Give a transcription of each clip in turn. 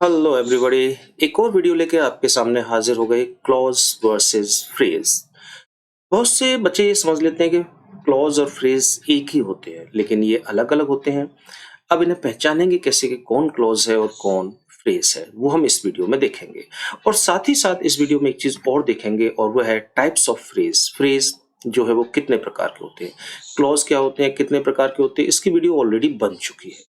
Hello everybody. एक और video लेके आपके सामने हाजिर हो गए, क्लॉज वर्सेस फ्रेज। बहुत से बच्चे ये समझ लेते हैं कि क्लॉज और फ्रेज एक ही होते हैं, लेकिन ये अलग अलग होते हैं। अब इन्हें पहचानेंगे कैसे कि कौन क्लॉज है और कौन फ्रेज है, वो हम इस वीडियो में देखेंगे। और साथ ही साथ इस वीडियो में एक चीज और देखेंगे, और वो है टाइप्स ऑफ फ्रेज। फ्रेज जो है वो कितने प्रकार के होते हैं, क्लॉज क्या होते हैं, कितने प्रकार के होते हैं, इसकी वीडियो ऑलरेडी बन चुकी है।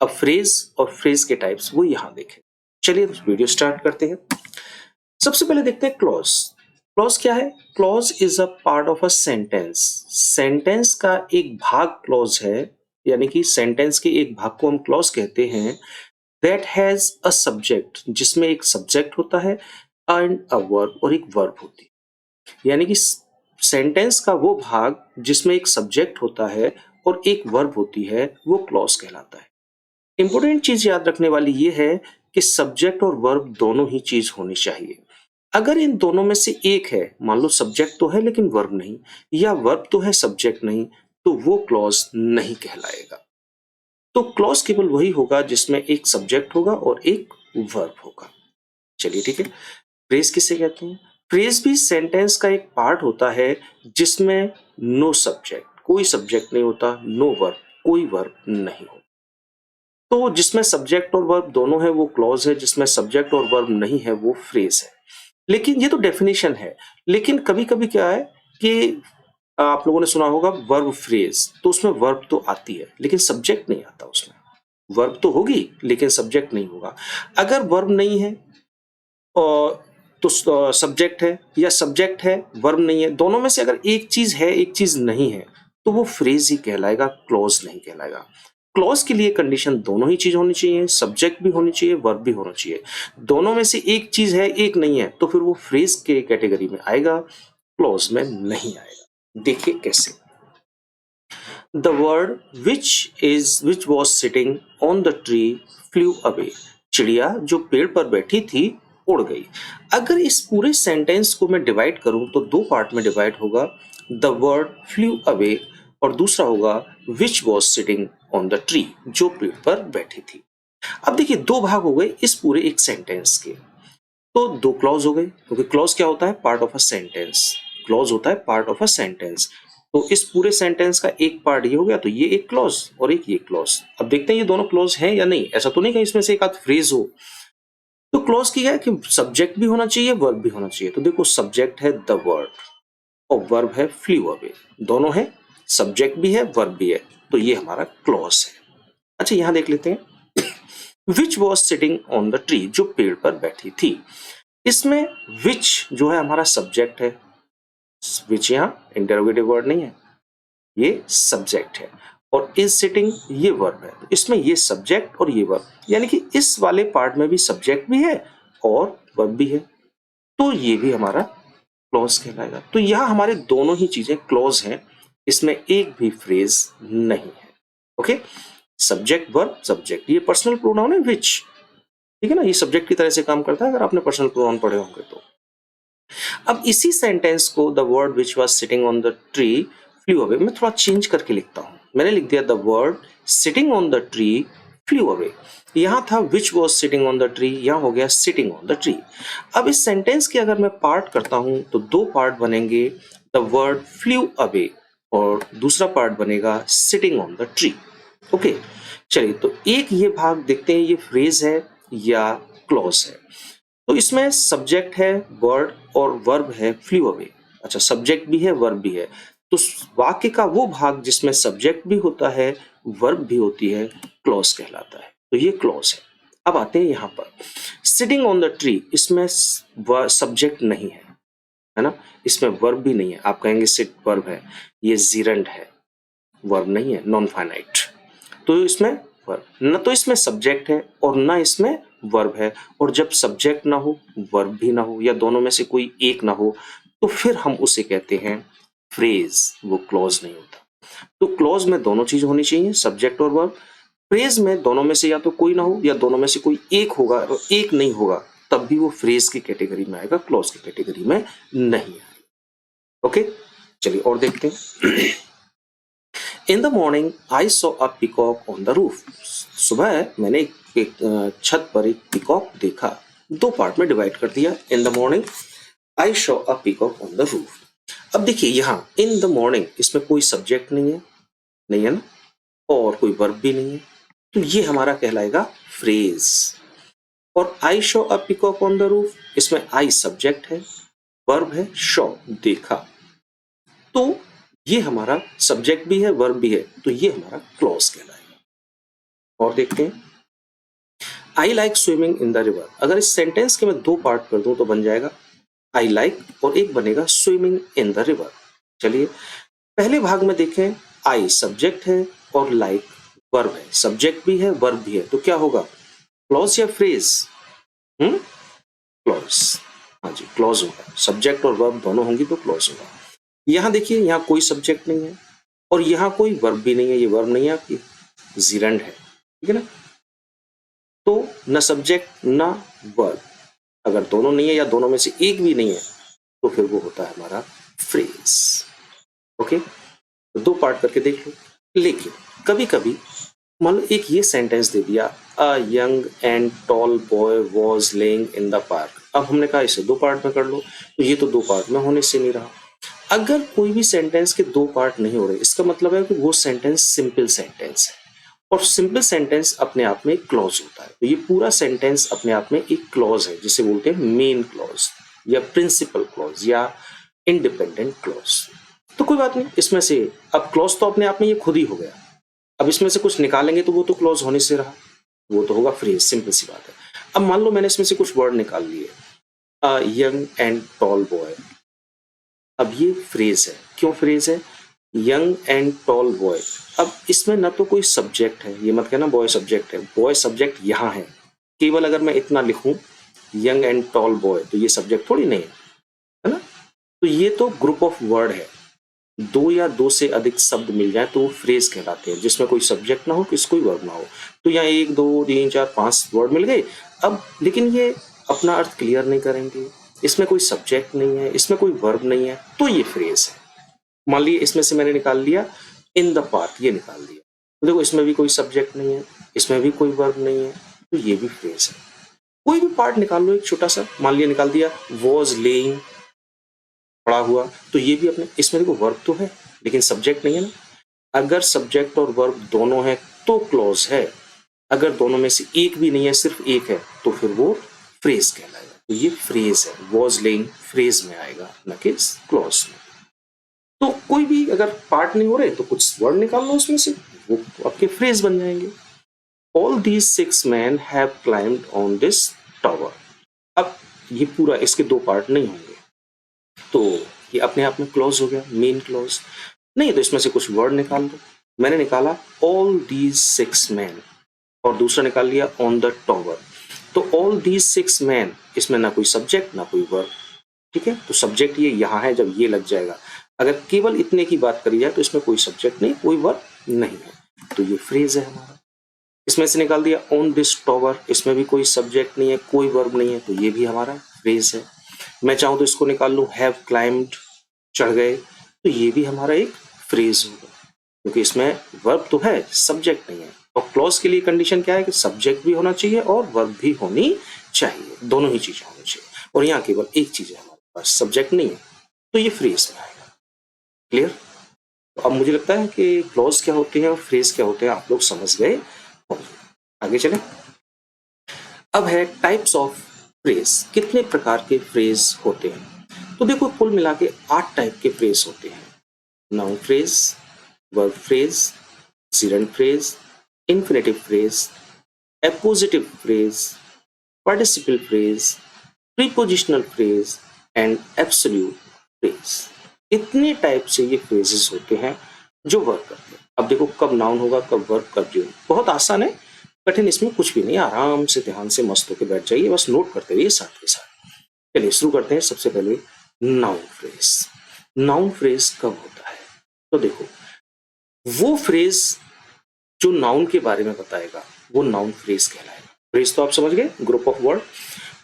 अब फ्रेज और फ्रेज के टाइप्स वो यहाँ देखें। चलिए वीडियो स्टार्ट करते हैं। सबसे पहले देखते हैं क्लॉज। क्लॉज क्या है? Clause is a part of a sentence. Sentence का एक भाग क्लॉज है, यानी कि सेंटेंस के एक भाग को हम क्लॉज कहते हैं। दैट हैज अ सब्जेक्ट, जिसमें एक सब्जेक्ट होता है एंड अ वर्ब, और एक वर्ब होती है। यानी कि सेंटेंस का वो भाग जिसमें एक सब्जेक्ट होता है और एक वर्ब होती है, वो क्लॉज कहलाता है। इंपॉर्टेंट चीज याद रखने वाली ये है कि सब्जेक्ट और वर्ब दोनों ही चीज होनी चाहिए। अगर इन दोनों में से एक है, मान लो सब्जेक्ट तो है लेकिन वर्ब नहीं, या वर्ब तो है सब्जेक्ट नहीं, तो वो क्लॉज नहीं कहलाएगा। तो क्लॉज केवल वही होगा जिसमें एक सब्जेक्ट होगा और एक वर्ब होगा। चलिए ठीक है। फ्रेज किसे कहते हैं? फ्रेज भी सेंटेंस का एक पार्ट होता है जिसमें नो सब्जेक्ट, कोई सब्जेक्ट नहीं होता, नो वर्ब, कोई वर्ब नहीं होता। तो जिसमें सब्जेक्ट और वर्ब दोनों है वो क्लॉज है, जिसमें सब्जेक्ट और वर्ब नहीं है वो फ्रेज है। लेकिन ये तो डेफिनेशन है। लेकिन कभी कभी क्या है कि आप लोगों ने सुना होगा वर्ब फ्रेज, तो उसमें वर्ब तो आती है लेकिन सब्जेक्ट नहीं आता उसमें। वर्ब तो होगी लेकिन सब्जेक्ट नहीं होगा। अगर वर्ब नहीं है और तो सब्जेक्ट है, या सब्जेक्ट है वर्ब नहीं है, दोनों में से अगर एक चीज है एक चीज नहीं है, तो वो फ्रेज ही कहलाएगा, क्लॉज नहीं कहलाएगा। क्लॉज के लिए कंडीशन दोनों ही चीज होनी चाहिए, सब्जेक्ट भी होनी चाहिए, वर्ब भी होना चाहिए। दोनों में से एक चीज है एक नहीं है, तो फिर वो फ्रेज के कैटेगरी में आएगा, क्लॉज में नहीं आएगा। देखिए कैसे। The word which was sitting on the tree flu away. चिड़िया जो पेड़ पर बैठी थी उड़ गई। अगर इस पूरे सेंटेंस को मैं डिवाइड करूं तो दो पार्ट में डिवाइड होगा। द वर्ड फ्लू अवे और दूसरा होगा which was sitting on the tree, जो पेड़ पर बैठी थी। अब देखिए दो भाग हो गए इस पूरे एक सेंटेंस के। तो दो क्लॉज हो गए, क्योंकि क्लॉज क्या होता है? Part of a sentence. Clause होता है पार्ट ऑफ अ सेंटेंस। तो इस पूरे सेंटेंस का एक पार्ट ये हो गया, तो ये एक क्लॉज और एक ये क्लॉज। अब देखते हैं ये दोनों क्लॉज हैं या नहीं। ऐसा तो नहीं कि इसमें से एक आध फ्रेज हो। तो क्लॉज की क्या है कि सब्जेक्ट भी होना चाहिए, वर्ब भी होना चाहिए। तो देखो सब्जेक्ट है द वर्ड और वर्ब है फ्लू अवे, दोनों है, सब्जेक्ट भी है वर्ब भी है, तो ये हमारा क्लॉज है। अच्छा यहां देख लेते हैं। Which was sitting on the tree, जो पेड़ पर बैठी थी। इसमें विच जो है हमारा सब्जेक्ट है। विच यहाँ इंटरोगेटिव वर्ड नहीं है, ये सब्जेक्ट है। और इज सिटिंग ये वर्ब है। तो इसमें ये सब्जेक्ट और ये वर्ब, यानी कि इस वाले पार्ट में भी सब्जेक्ट भी है और वर्ब भी है, तो ये भी हमारा क्लॉज कहलाएगा। तो यहाँ हमारे दोनों ही चीजें क्लॉज हैं, इसमें एक भी फ्रेज नहीं है। ओके, सब्जेक्ट वर्ब सब्जेक्ट, ये पर्सनल प्रोनाउन है विच, ठीक है ना, ये सब्जेक्ट की तरह से काम करता है अगर आपने पर्सनल प्रोनाउन पढ़े होंगे तो। अब इसी सेंटेंस को the word which was sitting on the tree flu away, मैं थोड़ा चेंज करके लिखता हूं। मैंने लिख दिया the word sitting on the tree flu away. यहां था which was sitting on the tree, यहां हो गया सिटिंग ऑन द ट्री। अब इस सेंटेंस के अगर मैं पार्ट करता हूं तो दो पार्ट बनेंगे, द वर्ड फ्लू अवे और दूसरा पार्ट बनेगा sitting on the tree. Okay, चलिए तो एक ये भाग देखते हैं, ये फ्रेज है या क्लॉज है। तो इसमें सब्जेक्ट है वर्ड और वर्ब है फ्लू अवे। अच्छा सब्जेक्ट भी है वर्ब भी है, तो वाक्य का वो भाग जिसमें सब्जेक्ट भी होता है वर्ब भी होती है, क्लॉज कहलाता है। तो ये क्लॉज है। अब आते हैं यहाँ पर सिटिंग ऑन द ट्री। इसमें सब्जेक्ट नहीं है ना, इसमें वर्ब भी नहीं है। आप कहेंगे सिट वर्ब है, ये जीरंड है, वर्ब नहीं है, नॉन फाइनाइट। तो इसमें वर्ब, न तो इसमें सब्जेक्ट है और ना इसमें वर्ब है। और जब सब्जेक्ट ना हो वर्ब भी ना हो या दोनों में से कोई एक ना हो, तो फिर हम उसे कहते हैं फ्रेज, वो क्लॉज नहीं होता। तो क्लॉज में दोनों चीज होनी चाहिए, सब्जेक्ट और वर्ब। फ्रेज में दोनों में से या तो कोई ना हो या दोनों में से कोई एक होगा, और एक नहीं होगा तब भी वो फ्रेज की कैटेगरी में आएगा, क्लॉज की कैटेगरी में नहीं आएगा। ओके, चलिए और देखते हैं। In the morning I saw a peacock on the roof. सुबह मैंने एक छत पर एक पीकॉक देखा। 2 पार्ट में डिवाइड कर दिया। In the morning I saw a peacock on the roof. अब देखिए यहाँ इन द मॉर्निंग इसमें कोई सब्जेक्ट नहीं है ना, और कोई वर्ब भी नहीं है, तो ये हमारा कहलाएगा फ्रेज। और I saw a peacock on the roof, इसमें आई सब्जेक्ट है, वर्ब है शॉ देखा, तो ये हमारा सब्जेक्ट भी है वर्ब भी है, तो ये हमारा क्लॉज कहलाएगा। और देखते हैं I like swimming in the river. अगर इस सेंटेंस के मैं 2 पार्ट कर दूं तो बन जाएगा आई लाइक और एक बनेगा स्विमिंग इन द रिवर। चलिए पहले भाग में देखें, आई सब्जेक्ट है और लाइक वर्ब है, सब्जेक्ट भी है वर्ब भी है, तो क्या होगा क्लॉज या फ्रेज? क्लॉज। हाँ जी क्लॉज होगा, सब्जेक्ट और वर्ब दोनों होंगी तो क्लॉज होगा। यहाँ देखिए यहाँ कोई सब्जेक्ट नहीं है और यहाँ कोई वर्ब भी नहीं है, ये वर्ब नहीं है आपकी, जीरंड है, ठीक है ना, तो न सब्जेक्ट न वर्ब, अगर दोनों नहीं है या दोनों में से एक भी नहीं है तो फिर वो होता है हमारा फ्रेज। ओके, तो 2 पार्ट करके देख लो। लेकिन कभी कभी मान लो एक ये सेंटेंस दे दिया, a young and tall boy was laying in the park. अब हमने कहा इसे 2 पार्ट में कर लो, तो ये तो 2 पार्ट में होने से नहीं रहा। अगर कोई भी सेंटेंस के 2 पार्ट नहीं हो रहे, इसका मतलब है कि वो सेंटेंस सिंपल सेंटेंस है, और सिंपल सेंटेंस अपने आप में एक क्लॉज होता है, तो ये पूरा सेंटेंस अपने आप में एक क्लॉज है, जिसे बोलते हैं मेन क्लॉज या प्रिंसिपल क्लॉज या इंडिपेंडेंट क्लॉज। तो कोई बात नहीं, इसमें से अब क्लॉज तो अपने आप में ये खुद ही हो गया, अब इसमें से कुछ निकालेंगे तो वो तो क्लॉज होने से रहा, वो तो होगा फ्रेज, सिंपल सी बात है। अब मान लो मैंने इसमें से कुछ वर्ड निकाल लिए, a young and tall boy, अब ये फ्रेज है। क्यों फ्रेज है? यंग एंड टॉल बॉय, अब इसमें ना तो कोई सब्जेक्ट है, ये मत कहना बॉय सब्जेक्ट है, बॉय सब्जेक्ट यहाँ है, केवल अगर मैं इतना लिखूं यंग एंड टॉल बॉय तो ये सब्जेक्ट थोड़ी नहीं है ना, तो ये तो ग्रुप ऑफ वर्ड है, 2 या 2 से अधिक शब्द मिल जाए तो वो फ्रेज कहलाते हैं, जिसमें कोई सब्जेक्ट ना हो, किसी कोई वर्ब ना हो। तो यहाँ 1 2 3 4 5 वर्ड मिल गए। अब लेकिन ये अपना अर्थ क्लियर नहीं करेंगे, इसमें कोई सब्जेक्ट नहीं है, इसमें कोई वर्ब नहीं है, तो ये फ्रेज है। मान लीजिए इसमें से मैंने निकाल लिया इन द पार्क, ये निकाल दिया, तो देखो इसमें भी कोई सब्जेक्ट नहीं है, इसमें भी कोई वर्ब नहीं है, तो ये भी फ्रेज है। कोई भी पार्ट निकाल लो एक छोटा सा, मान लिया निकाल दिया वॉज लेइंग, पड़ा हुआ, तो ये भी अपने, इसमें देखो वर्ब तो है लेकिन सब्जेक्ट नहीं है ना, अगर सब्जेक्ट और वर्ब दोनों है तो क्लॉज है, अगर दोनों में से एक भी नहीं है सिर्फ एक है तो फिर वो फ्रेज कहलाएगा। तो ये फ्रेज है, वॉज लेइंग फ्रेज में आएगा न कि क्लॉज में। तो कोई भी अगर पार्ट नहीं हो रहे तो कुछ वर्ड निकाल लो उसमें से, वो आपके फ्रेज बन जाएंगे। All these 6 men have climbed on this tower। अब ये पूरा, इसके 2 पार्ट नहीं होंगे तो ये अपने आप में क्लॉज हो गया, मेन क्लॉज। नहीं तो इसमें से कुछ वर्ड निकाल दो, मैंने निकाला ऑल दीज 6 men और दूसरा निकाल लिया ऑन द टॉवर, तो ऑल दीज 6 men, इसमें ना कोई सब्जेक्ट ना कोई वर्ब, ठीक है, तो सब्जेक्ट ये यहाँ है जब ये लग जाएगा। अगर केवल इतने की बात करी जाए तो इसमें कोई सब्जेक्ट नहीं, कोई वर्ब नहीं है, तो ये फ्रेज है हमारा। इसमें से निकाल दिया ऑन दिस टॉवर, इसमें भी कोई सब्जेक्ट नहीं है, कोई वर्ब नहीं है, तो ये भी हमारा फ्रेज है। मैं चाहूँ तो इसको निकाल लूँ हैव क्लाइम्ड, चढ़ गए, तो ये भी हमारा एक फ्रेज होगा, क्योंकि इसमें वर्ब तो है सब्जेक्ट नहीं है। और क्लॉज के लिए कंडीशन क्या है कि सब्जेक्ट भी होना चाहिए और वर्ब भी होनी चाहिए, दोनों ही चीजें होनी चाहिए, और यहाँ केवल एक चीज है हमारे पास, सब्जेक्ट नहीं है, तो ये फ्रेज में आएगा। क्लियर? तो अब मुझे लगता है कि क्लॉज क्या होते हैं और फ्रेज क्या होते हैं आप लोग समझ गए होंगे। आगे चले। अब है टाइप्स ऑफ फ्रेज, कितने प्रकार के फ्रेज होते हैं? तो देखो कुल मिला के 8 टाइप के फ्रेज होते हैं। Noun phrase, verb phrase, gerund phrase, infinitive phrase, appositive phrase, participle phrase, prepositional phrase and absolute phrase. इतने टाइप से ये फ्रेजेस होते हैं जो वर्क करते हैं। अब देखो कब नाउन होगा, कब वर्ब, कब ड्यून, बहुत आसान है, कठिन इसमें कुछ भी नहीं, आराम से ध्यान से मस्त होकर बैठ जाइए, बस नोट करते रहिए साथ के साथ। चलिए शुरू करते हैं। सबसे पहले नाउन फ्रेज। नाउन फ्रेज कब होता है? तो देखो वो फ्रेज जो नाउन के बारे में बताएगा वो नाउन फ्रेज कहलाएगा। फ्रेज तो आप समझ गए, ग्रुप ऑफ वर्ड,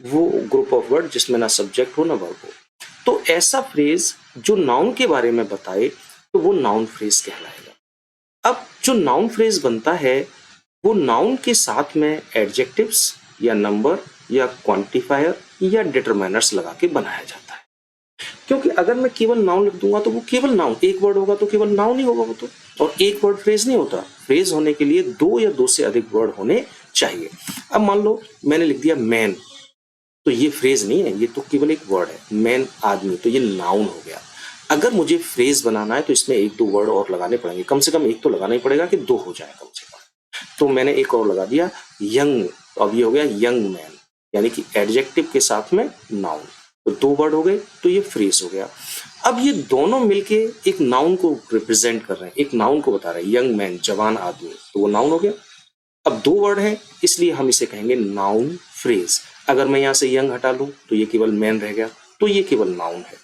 वो ग्रुप ऑफ वर्ड जिसमें ना सब्जेक्ट हो ना वर्ब हो। तो ऐसा फ्रेज जो नाउन के बारे में बताए तो वो नाउन फ्रेज कहलाएगा। अब जो नाउन फ्रेज बनता है वो नाउन के साथ में एडजेक्टिव्स या नंबर या क्वांटिफायर या डिटरमाइनर्स लगा के बनाया जाता है। क्योंकि अगर मैं केवल नाउन लिख दूंगा तो वो केवल नाउन, एक वर्ड होगा तो केवल नाउन ही होगा वो तो, और एक वर्ड फ्रेज नहीं होता। फ्रेज होने के लिए दो या दो से अधिक वर्ड होने चाहिए। अब मान लो मैंने लिख दिया मैन, तो ये फ्रेज नहीं है, ये तो केवल एक वर्ड है। मैन आदमी, तो ये नाउन हो गया। अगर मुझे फ्रेज बनाना है तो इसमें एक दो वर्ड और लगाने पड़ेंगे, कम से कम एक तो लगाना ही पड़ेगा कि दो हो जाए कम से कम। तो मैंने एक और लगा दिया यंग, तो अब ये हो गया यंग मैन, यानी कि एडजेक्टिव के साथ में नाउन, तो दो वर्ड हो गए, तो ये फ्रेज हो गया। अब ये दोनों मिलके एक नाउन को रिप्रेजेंट कर रहे हैं, एक नाउन को बता रहे हैं, यंग मैन जवान आदमी, तो वो नाउन हो गया। अब दो वर्ड है इसलिए हम इसे कहेंगे नाउन फ्रेज। अगर मैं यहाँ से यंग हटा लूं तो ये केवल मैन रह गया, तो ये केवल नाउन है।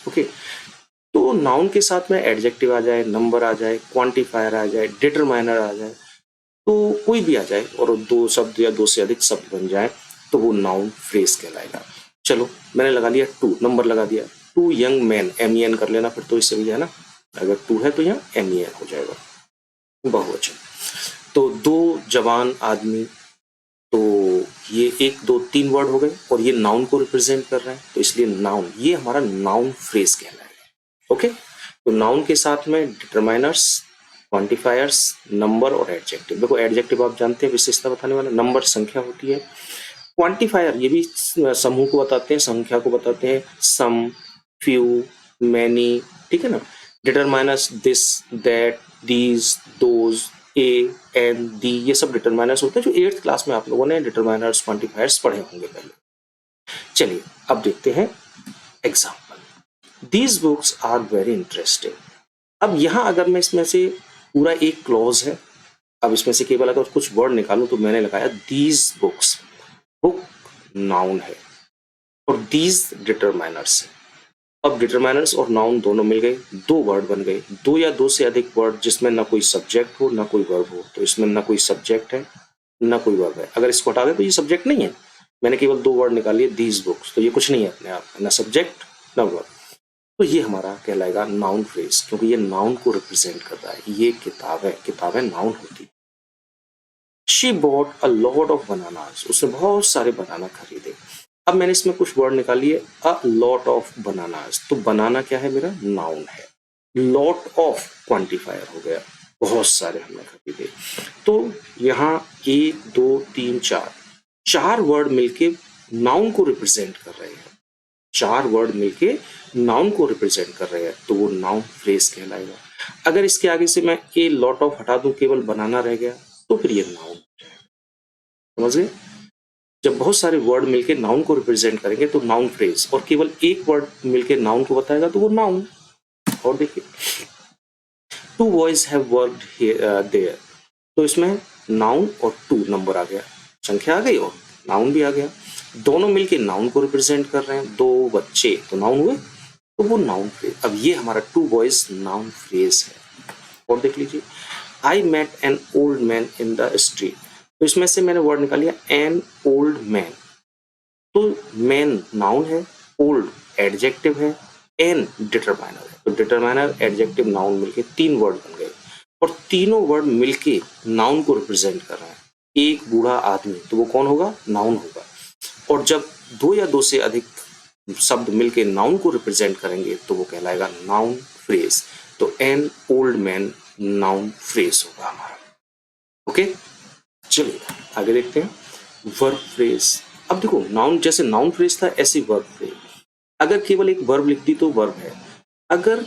ओके, तो नाउन के साथ में एडजेक्टिव आ जाए, नंबर आ जाए, क्वांटिफायर आ जाए, डिटरमाइनर आ जाए, तो कोई भी आ जाए और दो शब्द या दो से अधिक शब्द बन जाए तो वो नाउन फ्रेज कहलाएगा। चलो मैंने लगा लिया टू, नंबर लगा दिया, टू यंग मैन, MEN कर लेना फिर तो इससे भी है ना, अगर टू है तो यहाँ MEN हो जाएगा, बहुवचन। तो दो जवान आदमी, तो ये एक दो तीन वर्ड हो गए और ये नाउन को रिप्रेजेंट कर रहे हैं, तो इसलिए नाउन, ये हमारा नाउन फ्रेज कहलाएगा। ओके, तो नाउन के साथ में डिटरमाइनर्स, क्वांटिफायर्स, नंबर और एडजेक्टिव। देखो एडजेक्टिव आप जानते हैं विशेषता बताने वाला, नंबर संख्या होती है, क्वांटिफायर ये भी समूह को बताते हैं, संख्या को बताते हैं, सम, फ्यू, मैनी, ठीक है ना। Determiners this, that, these, those, a, an, the, ये सब डिटरमाइनर्स होते हैं जो 8th क्लास में आप लोगों ने डिटरमाइनर्स, क्वांटिफायर्स पढ़े होंगे पहले। चलिए अब देखते हैं example. These books are very interesting. अब यहां अगर मैं इसमें से पूरा एक क्लॉज है, अब इसमें से केवल अगर कुछ वर्ड निकालूं तो मैंने लगाया दीज बुक्स, बुक नाउन है और दीज डिटरमाइनर्स है। अब डिटरमाइनर्स और नाउन दोनों मिल गए, दो वर्ड बन गए। दो या दो से अधिक वर्ड जिसमें ना कोई सब्जेक्ट हो ना कोई वर्ब हो, तो इसमें ना कोई सब्जेक्ट है ना कोई वर्ब है। अगर इसको हटा दे तो ये सब्जेक्ट नहीं है, मैंने केवल दो वर्ड निकाल लिए दीज बुक्स, तो ये कुछ नहीं है अपने आप, ना सब्जेक्ट ना वर्ब, तो ये हमारा कहलाएगा नाउन फ्रेज, क्योंकि ये नाउन को रिप्रेजेंट कर रहा है। ये किताब है, किताबें नाउन होती है। She bought a lot of bananas, उसने बहुत सारे बनाना खरीदे। अब मैंने इसमें कुछ वर्ड निकालिए, अ लॉट ऑफ बनानास, तो बनाना क्या है मेरा, नाउन है। लॉट ऑफ क्वांटिफायर हो गया, बहुत सारे हमने खरीदे। तो यहाँ एक दो तीन चार, चार वर्ड मिलके नाउन को रिप्रेजेंट कर रहे हैं, चार वर्ड मिलके नाउन को रिप्रेजेंट कर रहे हैं, तो वो नाउन फ्रेज कहलाएगा। अगर इसके आगे से मैं ए लॉट ऑफ हटा दूं, केवल बनाना रह गया, तो फिर ये नाउन, समझ गए। जब बहुत सारे वर्ड मिलके नाउन को रिप्रेजेंट करेंगे तो नाउन फ्रेज, और केवल एक वर्ड मिलके नाउन को बताएगा तो वो नाउन। और देखिए two boys have worked there, तो इसमें नाउन और टू नंबर आ गया, संख्या आ गई और नाउन भी आ गया, दोनों मिलके नाउन को रिप्रेजेंट कर रहे हैं। दो बच्चे तो नाउन हुए, तो वो नाउन फ्रेज। अब ये हमारा टू बॉयज नाउन फ्रेज है। और देख लीजिए, I met an old man in the street, तो इसमें से मैंने वर्ड निकाल लिया एन ओल्ड मैन, तो मैन नाउन है, ओल्ड एडजेक्टिव है, एन डिटरमाइनर है, तो डिटरमाइनर एडजेक्टिव नाउन मिलके तीन वर्ड बन गए, और तीनों वर्ड मिलके नाउन को रिप्रेजेंट कर रहे हैं। एक बूढ़ा आदमी, तो वो कौन होगा, नाउन होगा। और जब दो या दो से अधिक शब्द मिलके नाउन को रिप्रेजेंट करेंगे तो वो कहलाएगा नाउन फ्रेज। तो N old man noun phrase होगा हमारा। ओके, चलिए आगे देखते हैं वर्ब फ्रेज। अब देखो नाउन, जैसे नाउन फ्रेज था ऐसी वर्ब फ्रेज। अगर केवल एक वर्ब लिख दी तो वर्ब है, अगर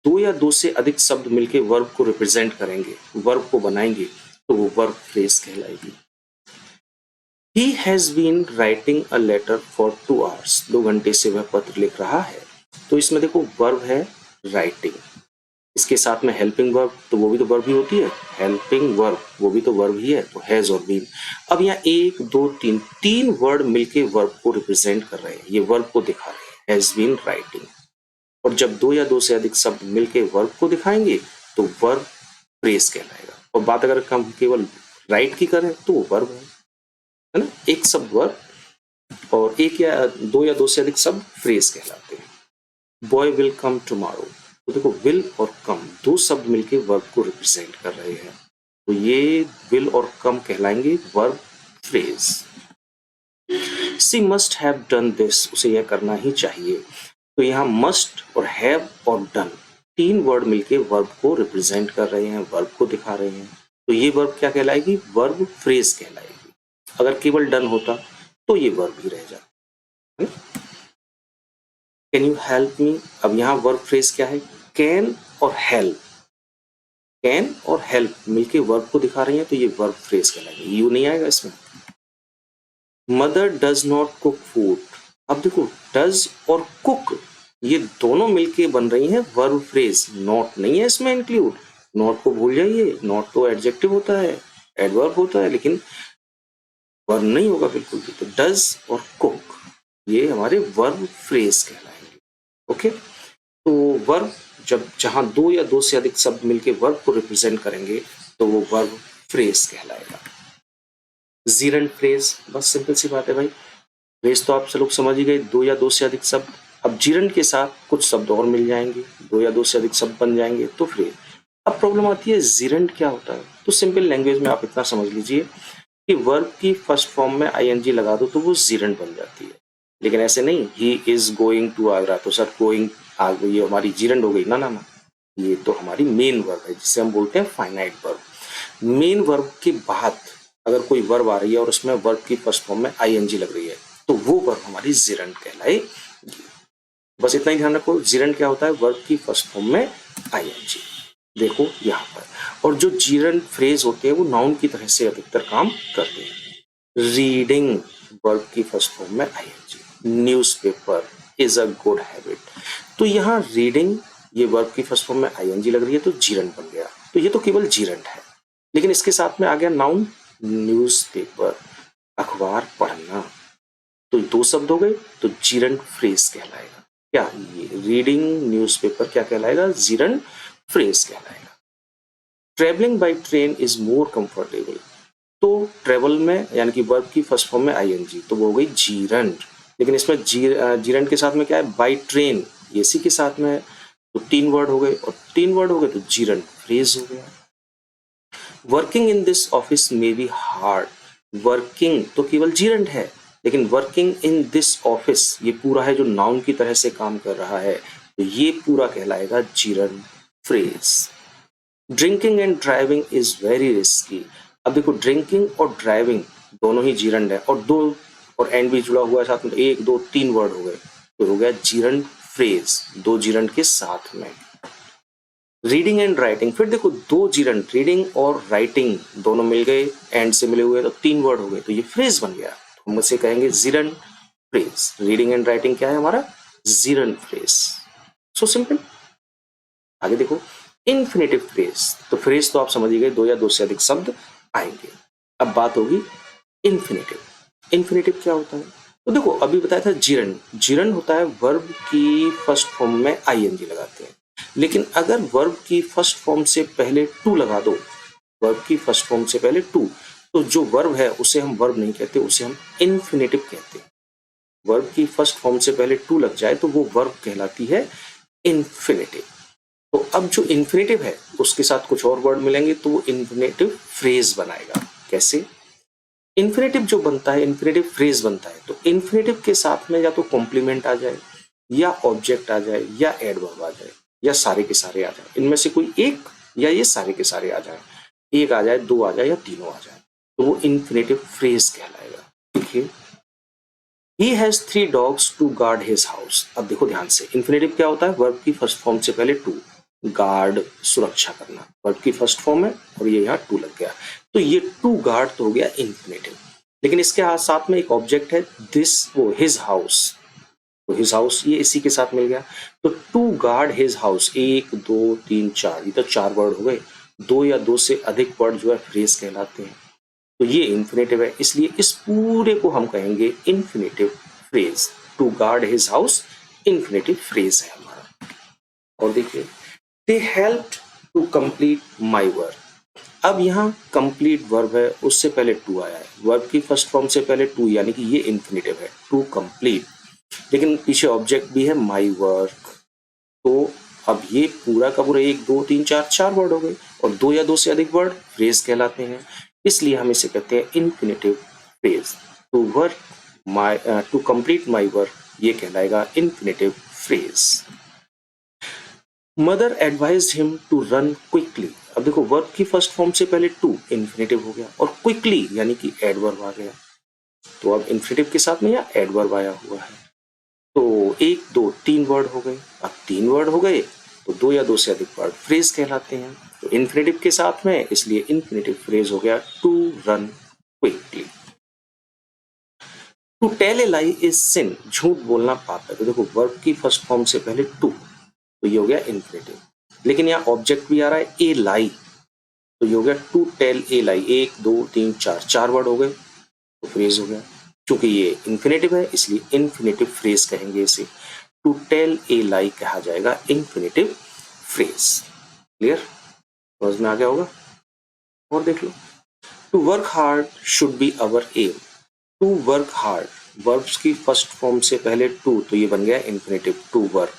दो या दो से अधिक शब्द मिलके वर्ब को रिप्रेजेंट करेंगे, वर्ब को बनाएंगे, तो वो वर्ब फ्रेज कहलाएगी। He has been writing a letter for 2 hours, 2 घंटे से वह पत्र लिख रहा है। तो इसमें देखो वर्ब है राइटिंग, इसके साथ में हेल्पिंग वर्ब, तो वो भी तो वर्ब ही होती है, हेल्पिंग वर्ब वो भी तो वर्ब ही है, तो हैज और बीन। अब यहाँ एक दो तीन, तीन वर्ड मिलके वर्ब को रिप्रेजेंट कर रहे हैं, ये वर्ब को दिखा रहे हैं, हैज बीन राइटिंग। और जब दो या दो से अधिक शब्द मिलके वर्ब को दिखाएंगे तो वर्ब फ्रेज कहलाएगा। और बात अगर हम केवल राइट की करें तो वो वर्ब है ना, एक शब्द वर्ब, और एक या दो से अधिक शब्द फ्रेज कहलाते हैं। बॉय विल कम टुमारो, तो देखो विल और कम दो शब्द मिलके वर्ब को रिप्रेजेंट कर रहे हैं। तो ये विल और कम कहलाएंगे verb phrase. She must have done this, उसे यह करना ही चाहिए। तो यहाँ मस्ट और हैव और डन तीन वर्ड मिलके वर्ब को रिप्रेजेंट कर रहे हैं, वर्ब को दिखा रहे हैं। तो ये वर्ब क्या कहलाएगी? वर्ब फ्रेज कहलाएगी। अगर केवल डन होता तो ये वर्ब ही रह जाता। कैन यू हेल्प मी, अब यहाँ वर्ब फ्रेज क्या है? कैन और हेल्प, कैन और हेल्प मिलके वर्ब को दिखा रही है, तो ये वर्ब फ्रेज कहलाएगी। यू नहीं आएगा इसमें। Mother does not cook food, अब देखो डज और कुक ये दोनों मिलके बन रही हैं वर्ब फ्रेज, नॉट नहीं है इसमें इंक्लूड। नॉट को भूल जाइए, नॉट तो एडजेक्टिव होता है, एडवर्ब होता है, लेकिन वर्ब नहीं होगा बिल्कुल भी। तो डज और कुक ये हमारे वर्ब फ्रेज कहलाएंगे। ओके, तो वर्ब जब जहां दो या दो से अधिक शब्द मिलके वर्ब को रिप्रेजेंट करेंगे तो वो वर्ब फ्रेज कहलाएगा। जीरंड फ्रेज, बस सिंपल सी बात है भाई। फ्रेज तो आप लोग समझ ही गए, दो या दो से अधिक शब्द। अब जीरंड के साथ कुछ शब्द और मिल जाएंगे, दो या दो से अधिक शब्द बन जाएंगे तो फ्रेज। अब प्रॉब्लम आती है जीरंड क्या होता है? तो सिंपल लैंग्वेज में आप इतना समझ लीजिए कि वर्ब की फर्स्ट फॉर्म में आईएनजी लगा दो तो वो जीरंड बन जाती है। लेकिन ऐसे नहीं, he is going to Agra तो सर गोइंग ये हमारी जीरंड हो गई ना ना ना, ये तो हमारी मेन वर्ब है जिसे हम बोलते हैं फाइनाइट वर्ब। मेन वर्ब के बाद अगर कोई वर्ब आ रही है और उसमें वर्ब की फर्स्ट फॉर्म में आईएनजी लग रही है तो वो वर्ब हमारी जीरंड कहलाएगी। बस इतना ही ध्यान रखो, जीरंड क्या होता है? वर्ब की फर्स्ट फॉर्म में आईएनजी। देखो यहाँ पर, और जो जीरंड फ्रेज होते हैं वो नाउन की तरह से अधिकतर काम करते हैं। रीडिंग वर्ब की फर्स्ट फॉर्म में I N G, newspaper is a good habit. तो यहाँ रीडिंग ये वर्ब की फर्स्ट फॉर्म में आईएनजी लग रही है तो जीरंड बन गया। तो ये तो केवल जीरंड है, लेकिन इसके साथ में आ गया नाउन न्यूज़पेपर, अखबार पढ़ना, तो दो शब्द हो गए तो जीरंड फ्रेज कहलाएगा। क्या ये रीडिंग न्यूज़पेपर क्या कहलाएगा? जीरंड फ्रेज कहलाएगा। Travelling by train is more comfortable, तो ट्रेवल में यानी कि वर्ब की फर्स्ट फॉर्म में आईएनजी तो वो हो गई जीरंड। लेकिन इसमें जीरंड के साथ में क्या है? बाय ट्रेन, इसी के साथ में है, तो तीन वर्ड हो गए, और तीन वर्ड हो गए तो जीरंड फ्रेज हो गया। वर्किंग इन दिस ऑफिस में बी हार्ड, वर्किंग तो केवल जीरंड है, लेकिन वर्किंग इन दिस ऑफिस ये पूरा है जो नाउन की तरह से काम कर रहा है, तो ये पूरा कहलाएगा gerund phrase. Drinking and driving is very risky, अब देखो ड्रिंकिंग और ड्राइविंग दोनों ही जीरंड है, और दो और एंड भी जुड़ा हुआ है साथ में, तो एक दो तीन वर्ड हो गए, तो हो गया जीरंड फ्रेज, दो जीरंड के साथ में। रीडिंग एंड राइटिंग, फिर देखो दो जीरंड रीडिंग और राइटिंग दोनों मिल गए, एंड से मिले हुए, तो तीन वर्ड हो गए, तो ये फ्रेज बन गया, तो हम उसे कहेंगे gerund phrase. Reading and writing क्या है हमारा? Gerund phrase. So simple. आगे देखो इन्फिनेटिव फ्रेज, तो फ्रेज तो आप समझ ही गए, दो या दो से अधिक शब्द आएंगे। अब बात होगी इन्फिनेटिव। इन्फिनेटिव क्या होता है? तो देखो अभी बताया था जीरंड, जीरंड होता है वर्ब की फर्स्ट फॉर्म में आईएनजी लगाते हैं, लेकिन अगर वर्ब की फर्स्ट फॉर्म से पहले टू लगा दो, वर्ब की फर्स्ट फॉर्म से पहले टू, तो जो वर्ब है उसे हम वर्ब नहीं कहते, उसे हम इन्फिनेटिव कहते हैं। वर्ब की फर्स्ट फॉर्म से पहले टू लग जाए तो वो वर्ब कहलाती है इन्फिनेटिव। तो अब जो इन्फिनेटिव है उसके साथ कुछ और वर्ड मिलेंगे तो वो इन्फिनेटिव फ्रेज बनाएगा। कैसे? इन्फिनेटिव जो बनता है, इन्फिनेटिव फ्रेज बनता है, तो इन्फिनेटिव के साथ में या तो कॉम्प्लीमेंट आ जाए, या ऑब्जेक्ट आ जाए, या एडवर्ब आ जाए, या सारे के सारे आ जाए, इनमें से कोई एक, या ये सारे के सारे आ जाए, एक आ जाए, दो आ जाए, या तीनों आ जाए, तो वो इन्फिनेटिव फ्रेज कहलाएगा। देखिए He has 3 dogs to guard his house, अब देखो ध्यान से, इन्फिनेटिव क्या होता है? वर्ब की फर्स्ट फॉर्म से पहले टू, गार्ड सुरक्षा करना, वर्ब की फर्स्ट फॉर्म है और ये यहाँ टू लग गया, तो ये टू गार्ड तो हो गया इन्फिनेटिव। लेकिन इसके साथ में एक ऑब्जेक्ट है दिस, वो हिज हाउस, तो हिज हाउस ये इसी के साथ मिल गया, तो टू गार्ड हिज हाउस, एक दो तीन चार, ये तो चार वर्ड हो गए, दो या दो से अधिक वर्ड जो है फ्रेज कहलाते हैं, तो ये इन्फिनेटिव है, इसलिए इस पूरे को हम कहेंगे infinitive phrase. To guard his house infinitive phrase है हमारा। और देखिए they helped to complete my work, अब यहाँ कंप्लीट वर्ब है, उससे पहले टू आया है, वर्ब की फर्स्ट फॉर्म से पहले टू, यानी कि ये इन्फिनेटिव है, टू कंप्लीट, लेकिन पीछे ऑब्जेक्ट भी है माय वर्क, तो अब ये पूरा का पूरा 1 2 3 4 4 वर्ड हो गए, और 2 या 2 से अधिक वर्ड फ्रेज कहलाते हैं। इसलिए हम इसे कहते हैं infinitive phrase. To work my to complete my work, ये कहलाएगा infinitive phrase. Mother advised him to run quickly. अब देखो वर्ब की फर्स्ट फॉर्म से पहले टू इन्फिनेटिव हो गया, और क्विकली यानी कि एडवर्ब आ गया। तो अब इन्फिनेटिव के साथ में यहाँ एडवर्ब आया हुआ है। तो 1 2 3 वर्ड हो गए। अब 3 वर्ड हो गए तो 2 या 2 से अधिक वर्ड फ्रेज कहलाते हैं। तो इन्फिनेटिव के साथ में, इसलिए इन्फिनेटिव फ्रेज हो गया to run quickly. To tell a lie is sin, झूठ बोलना पाप है। तो देखो वर्ब की फर्स्ट फॉर्म से पहले टू, तो ये हो गया इन्फिनेटिव। लेकिन यहाँ ऑब्जेक्ट भी आ रहा है ए लाई, तो ये हो गया to tell a lie. 1 2 3 4 4 word हो गए तो फ्रेज हो गया। क्योंकि ये इन्फिनेटिव है इसलिए इन्फिनेटिव फ्रेज कहेंगे इसे। टू टेल ए लाई कहा जाएगा इन्फिनेटिव फ्रेज। क्लियर, समझ में आ गया होगा। और देख लो, to work hard should be our aim. To work hard, verbs की फर्स्ट फॉर्म से पहले टू, तो ये बन गया इन्फिनेटिव टू वर्क,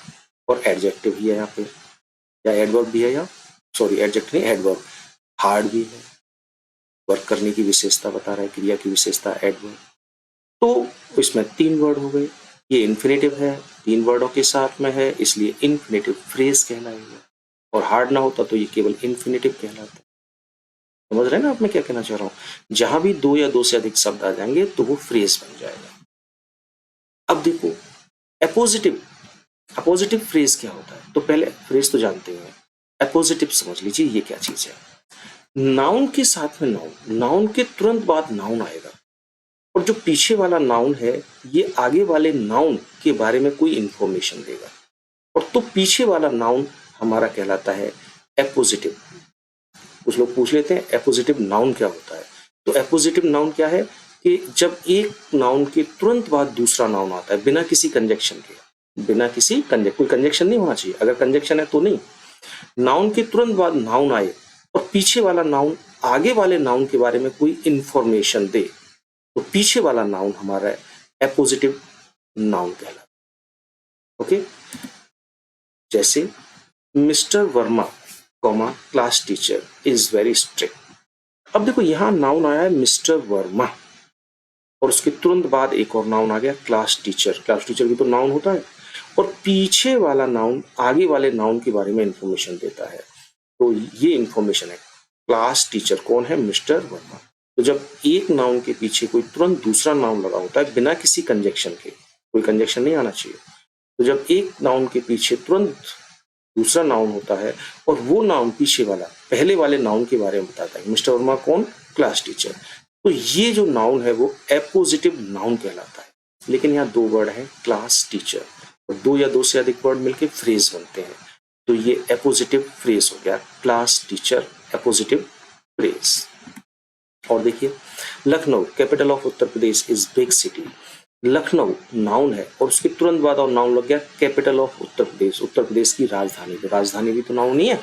और एडजेक्टिव ही है यहाँ पे, या एडवर्ब भी है, या सॉरी एडजेक्टिव नहीं एडवर्ब। हार्ड भी है, वर्क करने की विशेषता बता रहा है, क्रिया की विशेषता एडवर्ब। तो इसमें 3 वर्ड हो गए। ये इन्फिनेटिव है, 3 वर्डों के साथ में है, इसलिए इन्फिनेटिव फ्रेज कहलाएगा। और हार्ड ना होता तो ये केवल इन्फिनेटिव कहलाता। समझ रहे हैं ना आप मैं क्या कहना चाह रहा हूँ। जहां भी 2 या 2 से अधिक शब्द आ जाएंगे तो वो फ्रेज बन जाएगा। अब देखो एपोजिटिव, अपोजिटिव फ्रेज क्या होता है। तो पहले फ्रेज तो जानते हैं, एपोजिटिव समझ लीजिए ये क्या चीज है। नाउन के साथ में नाउन, नाउन के तुरंत बाद नाउन आएगा, और जो पीछे वाला नाउन है ये आगे वाले नाउन के बारे में कोई इंफॉर्मेशन देगा। और तो पीछे वाला नाउन हमारा कहलाता है एपोजिटिव। कुछ लोग पूछ लेते हैं एपोजिटिव नाउन क्या होता है। तो एपोजिटिव नाउन क्या है कि जब एक नाउन के तुरंत बाद दूसरा नाउन आता है बिना किसी कंजक्शन के, बिना किसी कोई कंजक्शन नहीं होना चाहिए, अगर कंजक्शन है तो नहीं। नाउन के तुरंत बाद नाउन आए और पीछे वाला नाउन आगे वाले नाउन के बारे में कोई इंफॉर्मेशन दे, तो पीछे वाला नाउन हमारा एपोजिटिव नाउन कहलाता है। ओके, जैसे mister Verma comma class teacher is very strict. अब देखो यहां नाउन आया है मिस्टर वर्मा, और उसके तुरंत बाद एक और नाउन आ गया क्लास टीचर। क्लास टीचर भी तो नाउन होता है, और पीछे वाला नाउन आगे वाले नाउन के बारे में इंफॉर्मेशन देता है। तो ये इंफॉर्मेशन है क्लास टीचर कौन है, मिस्टर वर्मा। तो जब एक नाउन के पीछे कोई तुरंत दूसरा नाउन लगा होता है बिना किसी कंजक्शन के, कोई कंजक्शन नहीं आना चाहिए, तो जब एक नाउन के पीछे तुरंत दूसरा नाउन होता है और वो नाउन पीछे वाला पहले वाले नाउन के बारे में बताता है, मिस्टर वर्मा कौन, क्लास टीचर, तो ये जो नाउन है वो एपोजिटिव नाउन कहलाता है। लेकिन यहाँ 2 वर्ड है क्लास टीचर, और 2 या 2 से अधिक वर्ड मिलकर फ्रेज बनते हैं, तो ये एपोजिटिव फ्रेज हो गया क्लास टीचर एपोजिटिव फ्रेज। और देखिए Lucknow capital of Uttar Pradesh is big city. Lucknow noun है और उसके तुरंत बाद और नाउन लग गया कैपिटल ऑफ उत्तर प्रदेश, उत्तर प्रदेश की राजधानी। तो राजधानी भी तो नाउन नहीं है।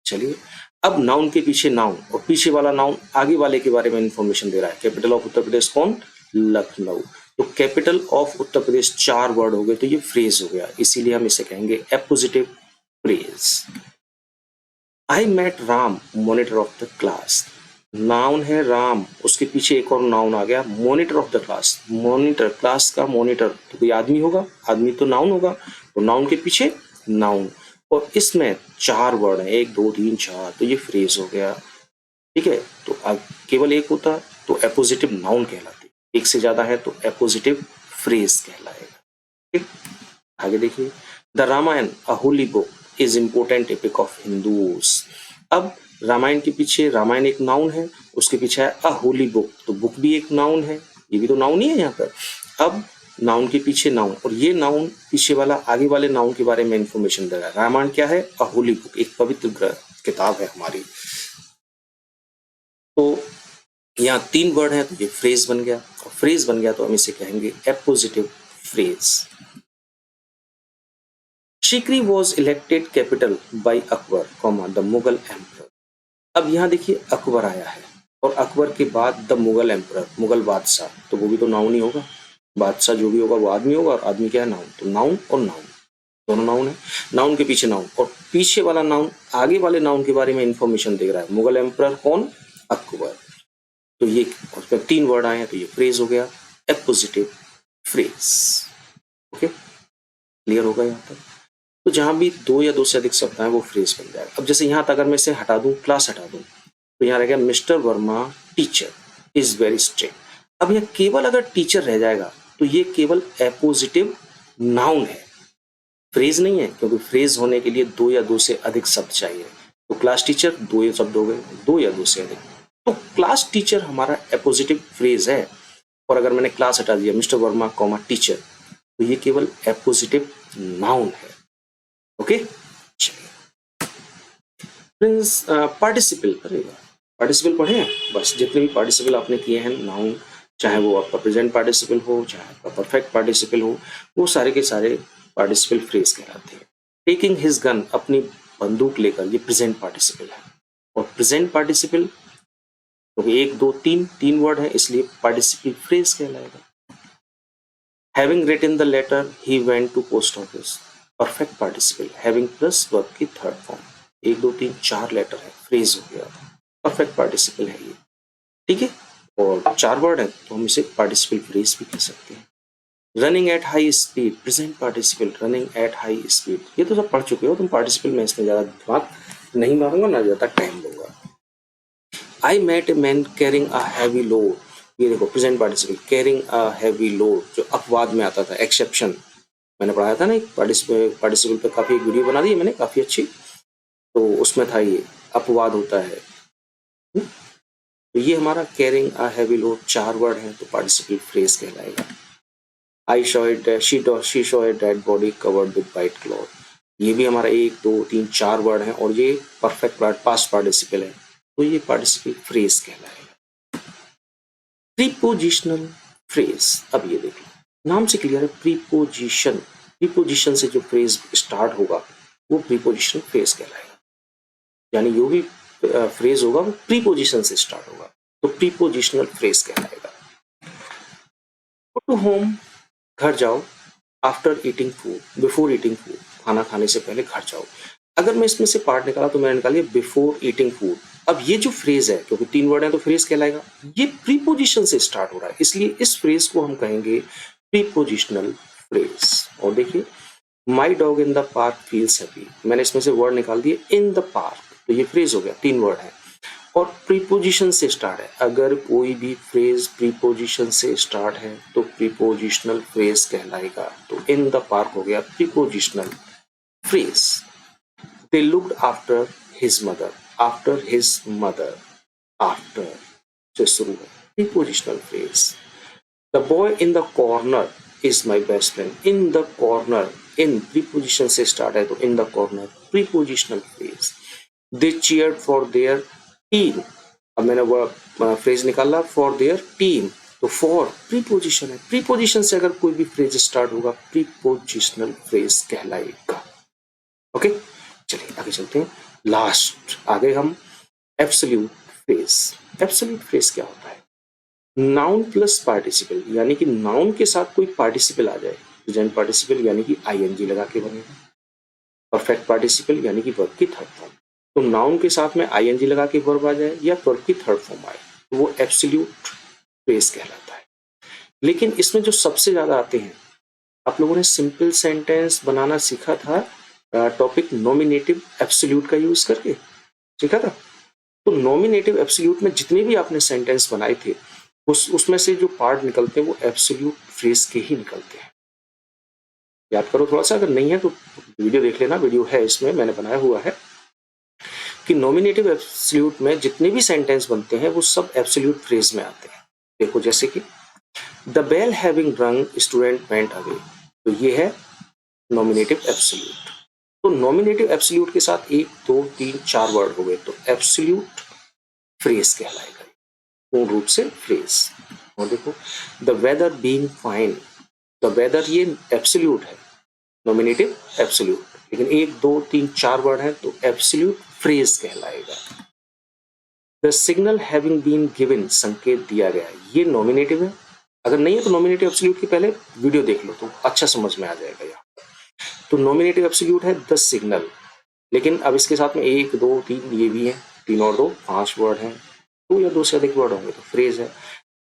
चलिए अब नाउन के पीछे नाउन और पीछे वाला नाउन आगे वाले के बारे में इंफॉर्मेशन दे रहा है। कैपिटल ऑफ उत्तर प्रदेश कौन, लखनऊ। तो capital of Uttar Pradesh 4 word हो गए, तो ये फ्रेज हो गया, इसीलिए हम इसे कहेंगे appositive phrase. I met Ram monitor of the class. Noun है राम, उसके पीछे एक और नाउन आ गया monitor of the class. Monitor class का मॉनिटर, तो कोई आदमी होगा, आदमी तो नाउन होगा, तो नाउन के पीछे नाउन, और इसमें 4 वर्ड है 1 2 3 4, तो ये फ्रेज हो गया। ठीक है, तो अब केवल एक होता तो एपोजिटिव नाउन कहलाती, एक से ज्यादा है तो एपोजिटिव फ्रेज कहलाएगा। ठीक, आगे देखिए the Ramayana a holy book is important epic of Hindus. अब रामायण के पीछे, रामायण एक नाउन है, उसके पीछे है अ होली बुक, तो बुक भी एक नाउन है, ये भी तो नाउन ही है यहाँ पर। अब नाउन के पीछे नाउन, और ये नाउन पीछे वाला आगे वाले नाउन के बारे में इंफॉर्मेशन दे रहा है। रामायण क्या है, अ होली बुक, एक पवित्र किताब है हमारी। तो यहाँ 3 वर्ड है तो ये फ्रेज बन गया, और फ्रेज बन गया तो हम इसे कहेंगे appositive phrase. Sikri was elected capital by Akbar comma the Mughal emperor. अब यहाँ देखिए अकबर आया है, और अकबर के बाद द मुगल एम्परर, मुगल बादशाह, तो वो भी तो नाउन ही होगा। बादशाह जो भी होगा वो आदमी होगा, और आदमी क्या है, नाउन। तो नाउन और नाउन, दोनों नाउन है, नाउन के पीछे नाउन, और पीछे वाला नाउन आगे वाले नाउन के बारे में इंफॉर्मेशन दे रहा है। मुगल एम्परर कौन? अकबर। तो ये उसमें 3 वर्ड आए हैं, तो ये फ्रेज हो गया, एपोजिटिव फ्रेज। ओके, क्लियर होगा यहाँ तक? तो जहां भी 2 या 2 से अधिक शब्द आए वो फ्रेज बन जाएगा। अब जैसे यहाँ तक अगर मैं इसे हटा दूं, क्लास हटा दूं, तो यहाँ रह गया mister Verma teacher is very strict. अब यह केवल अगर टीचर रह जाएगा तो ये केवल एपोजिटिव नाउन है, फ्रेज नहीं है, क्योंकि फ्रेज होने के लिए 2 या 2 से अधिक शब्द चाहिए। तो क्लास टीचर 2 शब्द हो गए, 2 या 2 से अधिक, तो क्लास टीचर हमारा एपोजिटिव फ्रेज है। और अगर मैंने क्लास हटा दिया, मिस्टर वर्मा कॉमा टीचर, तो ये केवल एपोजिटिव नाउन है। ओके, चलिए पार्टिसिपल, अरे पार्टिसिपल पढ़े हैं? बस जितने भी पार्टिसिपल आपने किए हैं नाउन, चाहे वो आपका प्रेजेंट पार्टिसिपल हो, चाहे आपका परफेक्ट पार्टिसिपल हो, वो सारे के सारे पार्टिसिपल फ्रेज कहलाते हैं। टेकिंग हिज गन, अपनी बंदूक लेकर, ये प्रेजेंट पार्टिसिपल है। और प्रेजेंट पार्टिसिपल क्योंकि 1 2 3 वर्ड है, इसलिए पार्टिसिपल फ्रेज कहलाएगा। Having written the letter he went to post office, perfect participle, having plus verb की थर्ड फॉर्म, 1 2 3 4 लेटर है, फ्रेज हो गया, परफेक्ट पार्टिसिपल है ये। ठीक है, और 4 वर्ड है तो हम इसे पार्टिसिपल फ्रेज भी कह सकते हैं। Running at high speed, present participle, running at high speed, ये तो सब पढ़ चुके हो तुम पार्टिसिपल में, इसमें ज्यादा दिमाग नहीं मारूंगा, ना ज्यादा टाइम लूंगा। I met a man carrying a heavy load, ये देखो present participle, carrying a heavy load, जो अपवाद में आता था, एक्सेप्शन, मैंने पढ़ाया था ना एक पार्टिसिपल पे काफी एक वीडियो बना दी मैंने, काफी अच्छी, तो उसमें था ये अपवाद होता है। तो ये हमारा carrying a heavy load 4 word है, तो पार्टिसिपल फ्रेज कहलाएगा। I saw it, she saw a dead body covered with white cloth, ये भी हमारा 1 2 3 4 वर्ड है, और ये परफेक्ट पास्ट पार्टिसिपल है, तो ये पार्टिसिपल फ्रेज कहलाएगा। प्रीपोजिशनल फ्रेज, अब ये देख लो, नाम से क्लियर है, प्रीपोजिशन, प्रीपोजिशन से जो फ्रेज स्टार्ट होगा वो प्रीपोजिशनल फ्रेज कहलाएगा, यानी जो भी फ्रेज होगा वो प्रीपोजिशन से स्टार्ट होगा, तो प्रीपोजिशनल फ्रेज कहलाएगा। गो टू होम, घर जाओ, after eating food, before eating food, खाना खाने से पहले घर जाओ। अगर मैं इसमें से पार्ट निकाला तो मैंने निकाली बिफोर ईटिंग फूड। अब ये जो फ्रेज है, क्योंकि 3 वर्ड है तो फ्रेज कहलाएगा, ये प्रीपोजिशन से स्टार्ट हो रहा है, इसलिए इस फ्रेज को हम कहेंगे प्रीपोजिशनल फ्रेज। और देखिए, my dog in the park feels happy, मैंने इसमें से वर्ड निकाल दिए इन द पार्क, तो ये फ्रेज हो गया, 3 वर्ड है और प्रीपोजिशन से स्टार्ट है। अगर कोई भी फ्रेज प्रीपोजिशन से स्टार्ट है तो प्रीपोजिशनल फ्रेज कहलाएगा, तो इन द पार्क हो गया prepositional phrase. They looked after his mother, after his mother, after से शुरू है, prepositional phrase. The boy in the corner is my best friend, in the corner, in preposition से start है तो in the corner, prepositional phrase. They cheered for their team, अब मैंने वो phrase निकाला फॉर देयर टीम, तो for preposition है, preposition से अगर कोई भी फ्रेज स्टार्ट होगा प्रीपोजिशनल फ्रेज कहलाएगा। ओके, चलिए आगे चलते हैं। लास्ट आगे हम एब्सोल्यूट फ्रेज। एब्सोल्यूट फ्रेज क्या होता है? नाउन प्लस पार्टिसिपल, यानी कि नाउन के साथ कोई पार्टिसिपल आ जाए, प्रेजेंट पार्टिसिपल यानी कि आईएनजी लगा के बनेगा, परफेक्ट पार्टिसिपल यानी कि वर्ब की थर्ड फॉर्म, तो नाउन के साथ में आईएनजी लगा के वर्ब आ जाए या वर्ब की थर्ड फॉर्म आए तो वो एब्सोल्यूट फ्रेज कहलाता है। लेकिन इसमें जो सबसे ज्यादा आते हैं, आप लोगों ने सिंपल सेंटेंस बनाना सीखा था, टॉपिक नॉमिनेटिव एब्सोल्यूट का यूज करके सीखा था। तो नॉमिनेटिव एब्सोल्यूट में जितने भी आपने सेंटेंस बनाए थे उसमें से जो पार्ट निकलते हैं वो एब्सोल्यूट फ्रेज के ही निकलते हैं। याद करो थोड़ा सा, अगर नहीं है तो वीडियो देख लेना, वीडियो है इसमें मैंने बनाया हुआ है कि नॉमिनेटिव एब्सोल्यूट में जितने भी सेंटेंस बनते हैं वो सब एब्सोल्यूट फ्रेज में आते हैं। देखो जैसे कि द बेल हैविंग रंग स्टूडेंट वेंट अवे, तो ये है नॉमिनेटिव एब्सोल्यूट। तो नॉमिनेटिव एब्सोल्यूट के साथ 1 2 3 4 वर्ड हो गए, तो एब्सोल्यूट फ्रेज कहलाएगा, पूर्ण रूप से फ्रेज। और देखो the weather being fine, the weather ये एब्सोल्यूट है, नॉमिनेटिव एब्सोल्यूट, लेकिन 1 2 3 4 वर्ड है तो एब्सोल्यूट फ्रेज कहलाएगा। The signal having been given, संकेत दिया गया, ये नॉमिनेटिव है। अगर नहीं है तो नॉमिनेटिव एब्सोल्यूट के पहले वीडियो देख लो तो अच्छा समझ में आ जाएगा यहाँ। तो नॉमिनेटिव एब्सोल्यूट है द सिग्नल, लेकिन अब इसके साथ में 1 2 3 ये भी है, 3 और 2 5 वर्ड हैं, 2 या 2 से अधिक वर्ड होंगे तो फ्रेज है।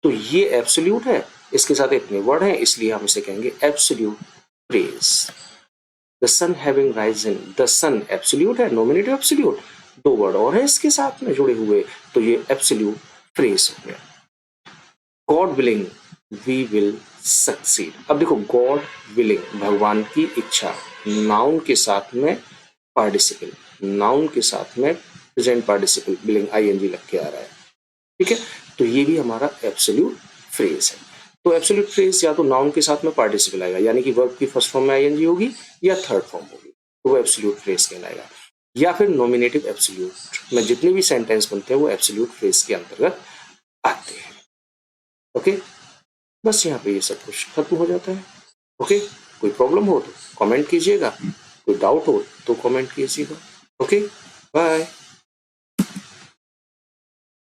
तो ये एब्सोल्यूट है, इसके साथ इतने वर्ड हैं, इसलिए हम इसे कहेंगे absolute phrase. The sun having risen, the sun absolute है, नॉमिनेटिव एब्सोल्यूट, 2 वर्ड और है इसके साथ में जुड़े हुए, तो ये एब्सोल्यूट फ्रेज हो गया। God willing we will succeed. अब देखो गॉड विलिंग, भगवान की इच्छा, नाउन के साथ में पार्टिसिपल, नाउन के साथ में प्रेजेंट पार्टिसिपल विलिंग आईएनजी लग के आ रहा है, ठीक है। तो ये भी हमारा एब्सोल्यूट फ्रेज है। तो एब्सोल्यूट फ्रेज या तो नाउन के साथ में पार्टिसिपल आएगा, यानी कि वर्ब की फर्स्ट फॉर्म में आईएनजी होगी या थर्ड फॉर्म होगी, तो वो एब्सोल्यूट फ्रेज कहलाएगा। या फिर नॉमिनेटिव एब्सोल्यूट में जितने भी सेंटेंस बनते हैं वो एब्सोल्यूट फ्रेज के अंतर्गत आते हैं। ओके, बस यहाँ पे ये सब कुछ खत्म हो जाता है। ओके, कोई प्रॉब्लम हो तो कमेंट कीजिएगा, कोई डाउट हो तो कमेंट कीजिएगा। Okay, bye.